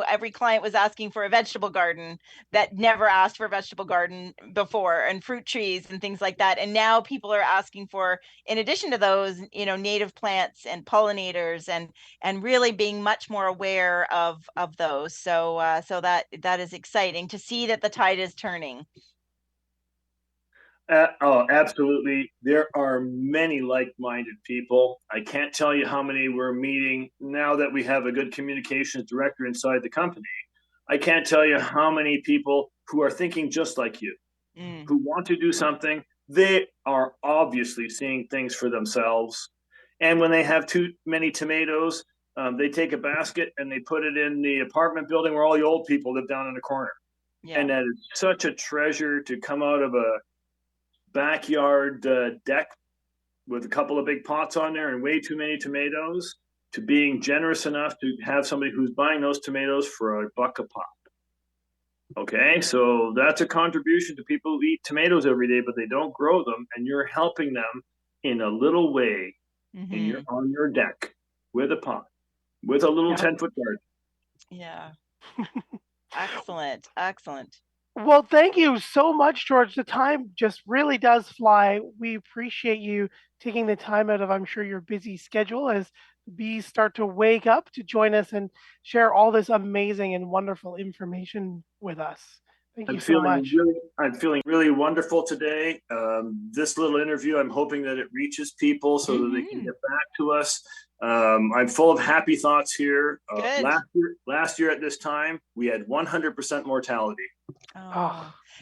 every client was asking for a vegetable garden that never asked for a vegetable garden before, and fruit trees and things like that. And now people are asking for, in addition to those, native plants and pollinators, and really being much more aware of those. So that is exciting to see that the tide is turning. Oh, absolutely. There are many like-minded people. I can't tell you how many we're meeting now that we have a good communications director inside the company. I can't tell you how many people who are thinking just like you, who want to do something. They are obviously seeing things for themselves. And when they have too many tomatoes, they take a basket and they put it in the apartment building where all the old people live down in the corner. Yeah. And that is such a treasure to come out of a backyard deck with a couple of big pots on there and way too many tomatoes, to being generous enough to have somebody who's buying those tomatoes for $1 a pop. Okay, so that's a contribution to people who eat tomatoes every day, but they don't grow them, and you're helping them in a little way on your deck with a pot, with a little 10-foot garden. Yeah. Excellent. Well, thank you so much, George. The time just really does fly. We appreciate you taking the time out of, I'm sure, your busy schedule as the bees start to wake up to join us and share all this amazing and wonderful information with us. Thank you so much. I'm feeling really wonderful today. This little interview, I'm hoping that it reaches people so that they can get back to us. I'm full of happy thoughts here. Last year at this time, we had 100% mortality.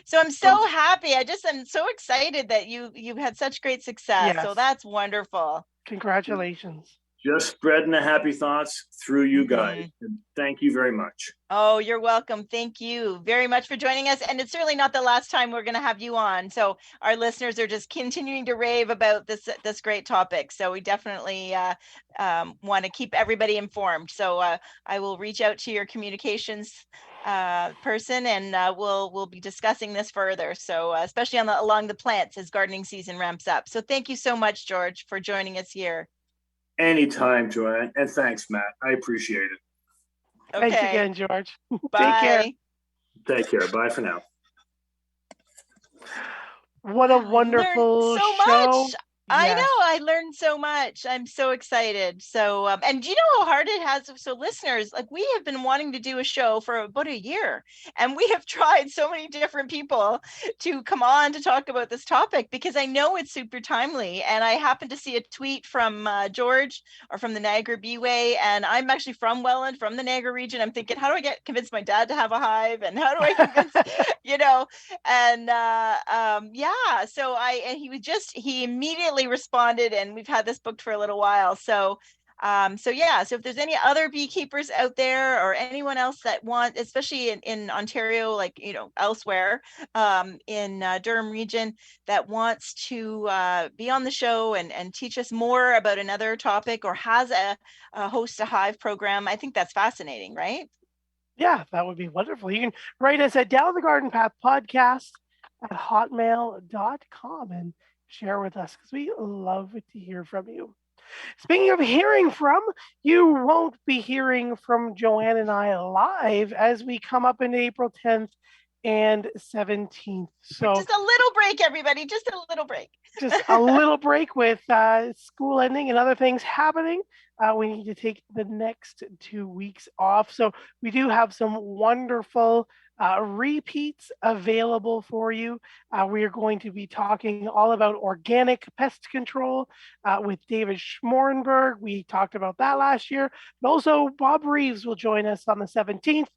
So I'm so happy. I'm so excited that you've had such great success. Yes. So that's wonderful. Congratulations. Just spreading the happy thoughts through you guys. And thank you very much. Oh, you're welcome. Thank you very much for joining us. And it's certainly not the last time we're going to have you on. So our listeners are just continuing to rave about this great topic. So we definitely want to keep everybody informed. So I will reach out to your communications person, and we'll be discussing this further. So especially along the plants as gardening season ramps up. So thank you so much, George, for joining us here. Anytime, Joanne. And thanks, Matt. I appreciate it. Okay. Thanks again, George. Bye. Take care. Take care. Bye for now. What a Wow, I wonderful learned so show. much. I Yes. know, I learned so much. I'm so excited. So, and do you know how hard it has? So listeners, like we have been wanting to do a show for about a year, and we have tried so many different people to come on to talk about this topic because I know it's super timely. And I happened to see a tweet from George or from the Niagara Beeway, and I'm actually from Welland, from the Niagara region. I'm thinking, how do I convince my dad to have a hive, and how do I convince, and yeah. So he immediately responded, and we've had this booked for a little while. So if there's any other beekeepers out there or anyone else that want, especially in Ontario, like elsewhere in Durham region, that wants to be on the show and teach us more about another topic, or has a host a hive program, I think that's fascinating, right? Yeah, that would be wonderful. You can write us at Down the Garden Path Podcast at hotmail.com and share with us, because we love to hear from you. Speaking of hearing from, you won't be hearing from Joanne and I live as we come up in April 10th and 17th. So just a little break, everybody. Just a little break. Just a little break with school ending and other things happening. We need to take the next 2 weeks off. So we do have some wonderful repeats available for you. We are going to be talking all about organic pest control with David Schmorenberg. We talked about that last year. But also Bob Reeves will join us on the 17th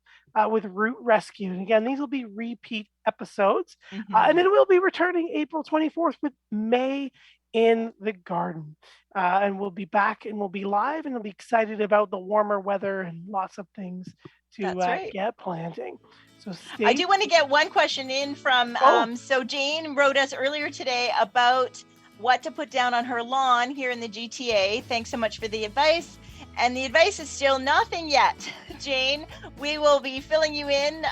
with Root Rescue. And again, these will be repeat episodes. And then we'll be returning April 24th with May in the Garden. And we'll be back and we'll be live, and we'll be excited about the warmer weather and lots of things to get planting. So I do want to get one question in from, so Jane wrote us earlier today about what to put down on her lawn here in the GTA. Thanks so much for the advice. And the advice is still nothing yet, Jane. We will be filling you in,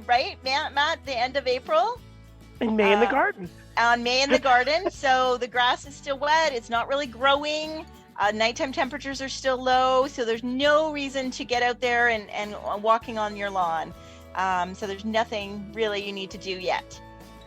right, Matt, the end of April? In May in the Garden. On May in the Garden. So the grass is still wet. It's not really growing. Nighttime temperatures are still low. So there's no reason to get out there and walking on your lawn. So there's nothing really you need to do yet.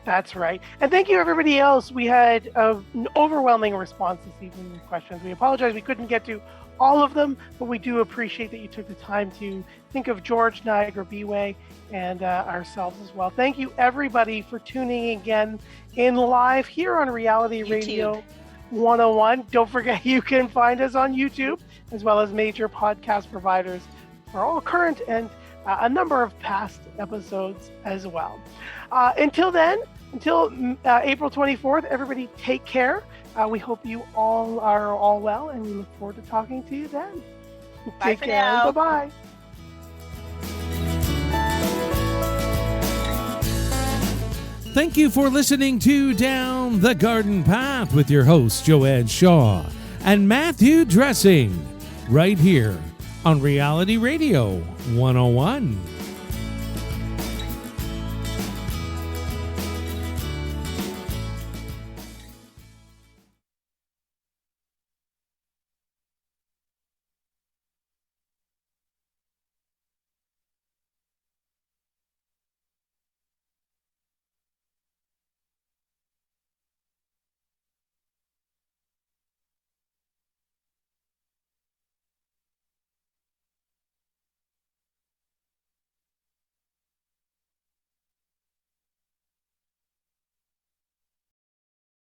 That's right. And thank you, everybody else. We had an overwhelming response this evening with questions. We apologize we couldn't get to all of them, but we do appreciate that you took the time to think of George, Niagara Beeway, and ourselves as well. Thank you, everybody, for tuning again in live here on Reality Radio 101. Don't forget, you can find us on YouTube, as well as major podcast providers for all current and a number of past episodes as well. Until then, until April 24th, everybody take care. We hope you all are all well, and we look forward to talking to you then. Bye Take for care. now. Bye-bye. Thank you for listening to Down the Garden Path with your hosts, Joanne Shaw and Matthew Dressing, right here on Reality Radio 101.